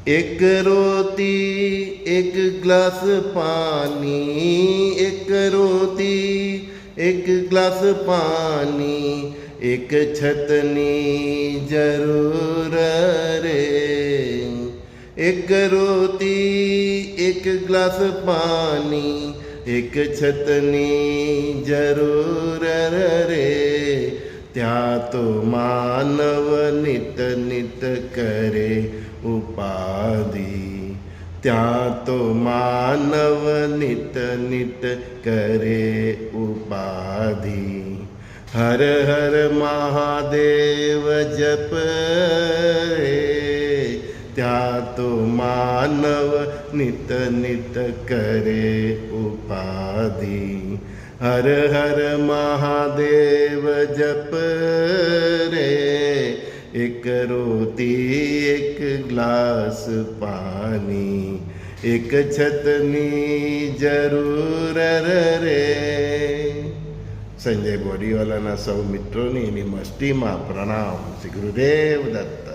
एक रोटी एक ग्लास पानी, एक रोटी एक ग्लास पानी, एक छतनी जरूर रे। एक रोटी एक ग्लास पानी, एक छतनी जरूर रे। त्या तो मानव नित नित करे उपाधि, त्या तो मानव नित नित करे उपाधि। हर हर महादेव जप रे, त्या तो मानव नित नित करे उपाधि। हर हर महादेव जप रे, एक रोटी एक ग्लास पानी, एक छतनी जरूर रे। संजय बॉडीवालाना सौ मित्रों ने मस्ती में प्रणाम। श्री गुरुदेव दत्त।